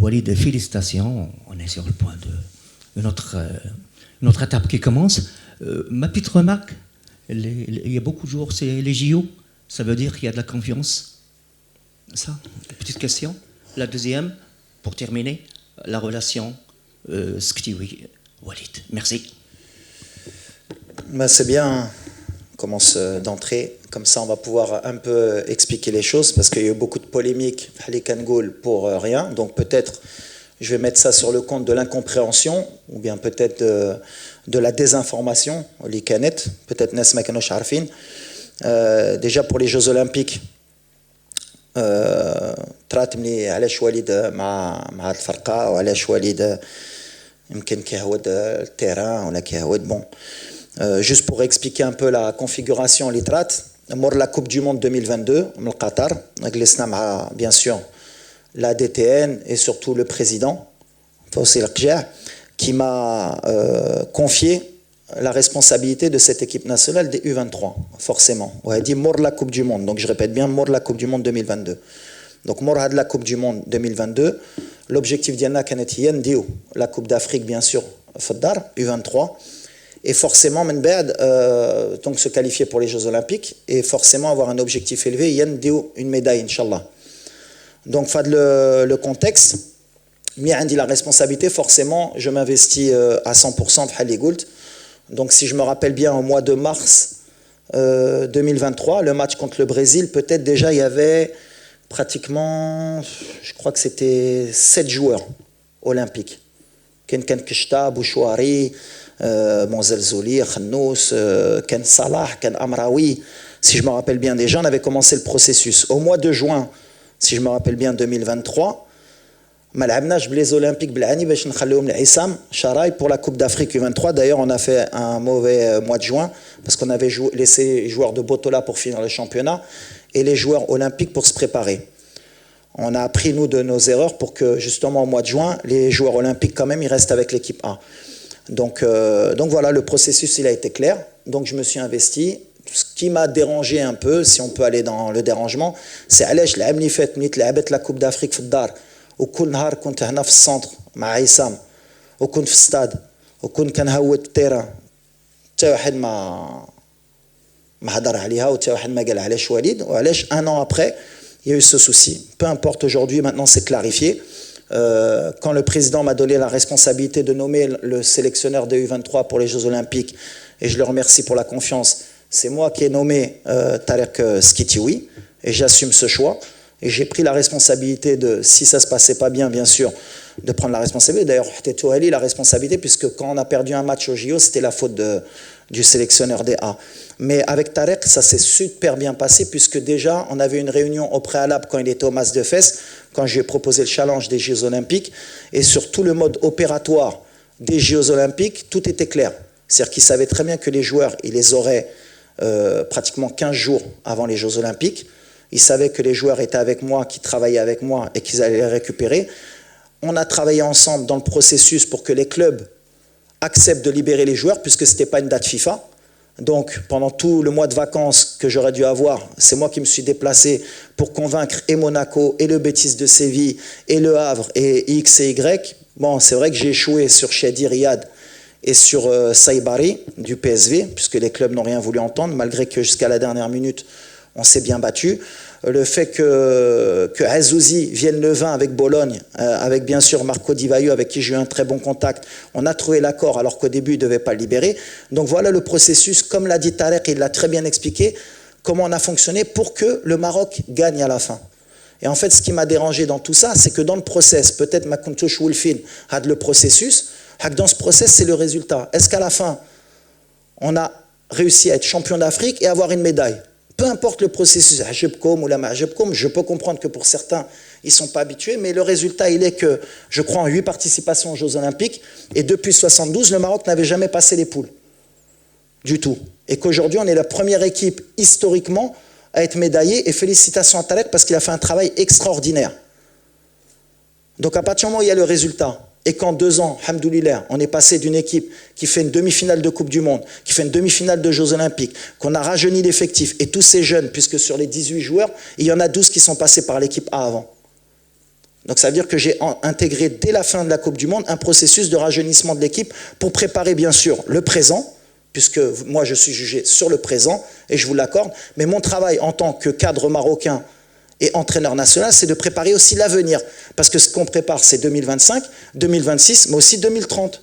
Walid, félicitations. On est sur le point de une autre étape qui commence. Ma petite remarque, il y a beaucoup de jours, c'est les JO. Ça veut dire qu'il y a de la confiance. Ça, petite question. La deuxième, pour terminer, la relation Sktiwi-Walid. Merci. Ben, c'est bien, on commence d'entrée. Comme ça, on va pouvoir un peu expliquer les choses parce qu'il y a eu beaucoup de polémiques pour rien. Donc peut-être, je vais mettre ça sur le compte de l'incompréhension ou bien peut-être de la désinformation. Peut-être Nesma Kanosh Arfin. Déjà pour les Jeux Olympiques, تراتمني علاش والد مع الفرقه وعلاش والد يمكن كيهود التيران ولا كيهود bon juste pour expliquer un peu la configuration litrat mort la Coupe du monde 2022 au Qatar جلسنا مع bien sûr la DTN et surtout le président Fawzi Al-Qja qui m'a confié la responsabilité de cette équipe nationale des U23, forcément. On a dit mort la Coupe du Monde, donc je répète bien, mort la Coupe du Monde 2022. Donc mort de la Coupe du Monde 2022, l'objectif d'Yanna Kanetiyen Dio, la Coupe d'Afrique bien sûr, Faddar, U23, et forcément, donc se qualifier pour les Jeux Olympiques, et forcément avoir un objectif élevé, Yann Dio, une médaille, Inch'Allah. Donc fad le contexte, Mia dit la responsabilité, forcément, je m'investis à 100% de Haligoult. Donc si je me rappelle bien, au mois de mars 2023, le match contre le Brésil, peut-être déjà il y avait pratiquement, je crois que c'était 7 joueurs olympiques. Ken Kishta, Bouchouari, Zelzouli, Khannous, Ken Salah, Ken Amraoui. Si je me rappelle bien déjà, on avait commencé le processus. Au mois de juin, si je me rappelle bien, 2023, ما لعبناش بليز اولمبيك بالعاني باش نخليهم لعصام شراي pour la Coupe d'Afrique U23. D'ailleurs, on a fait un mauvais mois de juin parce qu'on avait laissé les joueurs de Botola pour finir le championnat et les joueurs olympiques pour se préparer. On a appris nous de nos erreurs pour que justement au mois de juin, les joueurs olympiques quand même ils restent avec l'équipe A. Donc voilà, le processus il a été clair. Donc je me suis investi. Ce qui m'a dérangé un peu, si on peut aller dans le dérangement, c'est علاش العام اللي فات ملي لعبت la Coupe d'Afrique في الدار وكل نهار كنت هنا في السنتر مع عصام وكنت في ستاد وكنت كنهود التيران حتى واحد ما هضر عليها وحتى واحد ما قال علاش وليد وعلاش un an après il y a eu ce souci. Peu importe, aujourd'hui maintenant c'est clarifié. Quand le président m'a donné la responsabilité de nommer le sélectionneur des U23 pour les Jeux Olympiques, et je le remercie pour la confiance, c'est moi qui ai nommé Tarek Skitiwi et j'assume ce choix. Et j'ai pris la responsabilité de, si ça ne se passait pas bien, bien sûr, de prendre la responsabilité. D'ailleurs, Tetouali, la responsabilité, puisque quand on a perdu un match au JO, c'était la faute du sélectionneur des A. Mais avec Tarek, ça s'est super bien passé, puisque déjà, on avait une réunion au préalable quand il était au Mas de Fès, quand je lui ai proposé le challenge des Jeux Olympiques, et sur tout le mode opératoire des Jeux Olympiques, tout était clair. C'est-à-dire qu'il savait très bien que les joueurs, il les aurait pratiquement 15 jours avant les Jeux Olympiques. Ils savaient que les joueurs étaient avec moi, qui travaillaient avec moi et qu'ils allaient les récupérer. On a travaillé ensemble dans le processus pour que les clubs acceptent de libérer les joueurs puisque ce n'était pas une date FIFA. Donc pendant tout le mois de vacances que j'aurais dû avoir, c'est moi qui me suis déplacé pour convaincre et Monaco et le Betis de Séville et le Havre et X et Y. Bon, c'est vrai que j'ai échoué sur Shadi Riyad et sur Saïbari du PSV puisque les clubs n'ont rien voulu entendre malgré que jusqu'à la dernière minute on s'est bien battu. Le fait que Azouzi vienne le 20 avec Bologne, avec bien sûr Marco Di Vaio, avec qui j'ai eu un très bon contact, on a trouvé l'accord alors qu'au début il ne devait pas le libérer. Donc voilà le processus, comme l'a dit Tarek, il l'a très bien expliqué, comment on a fonctionné pour que le Maroc gagne à la fin. Et en fait, ce qui m'a dérangé dans tout ça, c'est que dans le process, peut-être Makuntouch Wolfin a le processus, dans ce process, c'est le résultat. Est-ce qu'à la fin, on a réussi à être champion d'Afrique et avoir une médaille ? Peu importe le processus, je peux comprendre que pour certains, ils ne sont pas habitués, mais le résultat, il est que, je crois, en 8 participations aux Jeux Olympiques, et depuis 1972, le Maroc n'avait jamais passé les poules, du tout. Et qu'aujourd'hui, on est la première équipe, historiquement, à être médaillée, et félicitations à Tarek, parce qu'il a fait un travail extraordinaire. Donc à partir du moment où il y a le résultat, et qu'en 2 ans, alhamdoulilah, on est passé d'une équipe qui fait une demi-finale de Coupe du Monde, qui fait une demi-finale de Jeux Olympiques, qu'on a rajeuni l'effectif, et tous ces jeunes, puisque sur les 18 joueurs, il y en a 12 qui sont passés par l'équipe A avant. Donc ça veut dire que j'ai intégré dès la fin de la Coupe du Monde un processus de rajeunissement de l'équipe pour préparer bien sûr le présent, puisque moi je suis jugé sur le présent, et je vous l'accorde, mais mon travail en tant que cadre marocain et entraîneur national, c'est de préparer aussi l'avenir. Parce que ce qu'on prépare, c'est 2025, 2026, mais aussi 2030,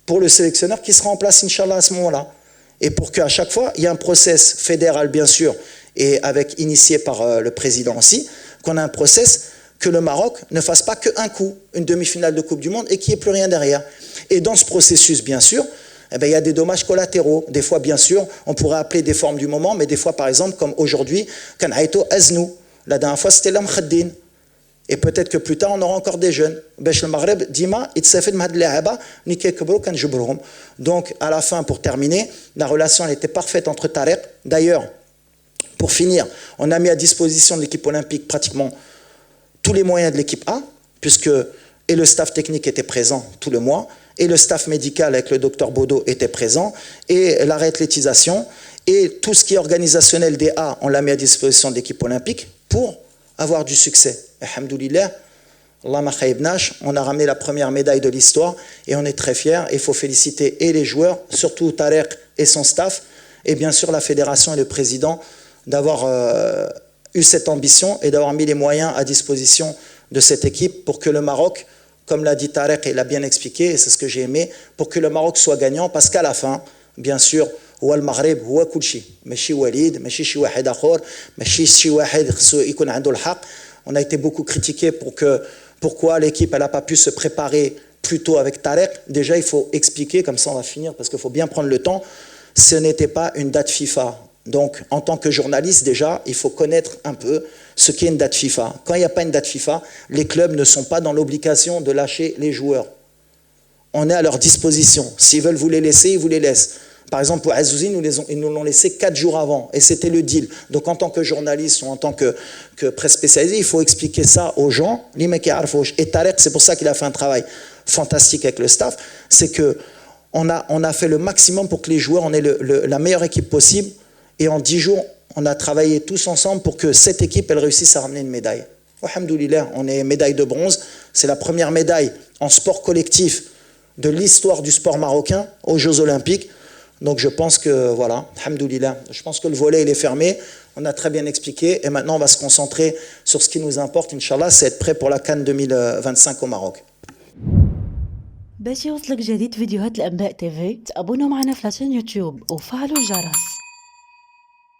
pour le sélectionneur qui sera en place, Inch'Allah, à ce moment-là. Et pour qu'à chaque fois, il y ait un process fédéral, bien sûr, et initié par le président aussi, qu'on a un process que le Maroc ne fasse pas qu'un coup, une demi-finale de Coupe du Monde, et qu'il n'y ait plus rien derrière. Et dans ce processus, bien sûr, eh bien, il y a des dommages collatéraux. Des fois, bien sûr, on pourrait appeler des formes du moment, mais des fois, par exemple, comme aujourd'hui, Kanhaïto Aznou. La dernière fois, c'était l'Amkhaddin. Et peut-être que plus tard, on aura encore des jeunes. Le Maghreb, Dima, donc, à la fin, pour terminer, la relation elle était parfaite entre Tarek. D'ailleurs, pour finir, on a mis à disposition de l'équipe olympique pratiquement tous les moyens de l'équipe A, puisque et le staff technique était présent tout le mois, et le staff médical avec le docteur Bodo était présent, et la réathlétisation, et tout ce qui est organisationnel des A, on l'a mis à disposition de l'équipe olympique pour avoir du succès. Alhamdoulilah, Allah ma khaybnash, on a ramené la première médaille de l'histoire, et on est très fiers, il faut féliciter et les joueurs, surtout Tarek et son staff, et bien sûr la fédération et le président, d'avoir eu cette ambition et d'avoir mis les moyens à disposition de cette équipe pour que le Maroc, comme l'a dit Tarek et l'a bien expliqué, et c'est ce que j'ai aimé, pour que le Maroc soit gagnant, parce qu'à la fin, bien sûr, هو المغرب هو كل شيء ماشي وليد ماشي شي واحد اخر ماشي شي واحد خصو يكون عنده الحق. On a été beaucoup critiqué pourquoi l'équipe n'a pas pu se préparer plus tôt avec Tarek. Déjà, il faut expliquer, comme ça on va finir, parce qu'il faut bien prendre le temps, ce n'était pas une date FIFA. Donc, en tant que journaliste, déjà, il faut connaître un peu ce qu'est une date FIFA. Quand il n'y a pas une date FIFA, les clubs ne sont pas dans l'obligation de lâcher les joueurs. On est à leur disposition. S'ils veulent vous les laisser, ils vous les laissent. Par exemple, pour Azouzi, ils nous l'ont laissé 4 jours avant, et c'était le deal. Donc, en tant que journaliste ou en tant que presse spécialisée, il faut expliquer ça aux gens. Et Tarek, c'est pour ça qu'il a fait un travail fantastique avec le staff, c'est qu'on a fait le maximum pour que les joueurs, on ait la meilleure équipe possible. Et en 10 jours, on a travaillé tous ensemble pour que cette équipe, elle réussisse à ramener une médaille. Alhamdoulilah, on est médaille de bronze. C'est la première médaille en sport collectif de l'histoire du sport marocain aux Jeux Olympiques. Donc je pense que, voilà, alhamdoulilah, je pense que le volet, il est fermé. On a très bien expliqué. Et maintenant, on va se concentrer sur ce qui nous importe, Inch'Allah, c'est être prêt pour la CAN 2025 au Maroc. باش يوصلك جديد فيديوهات الأنباء تيفي تابونوا معنا في لاشين يوتيوب وفعلوا الجرس.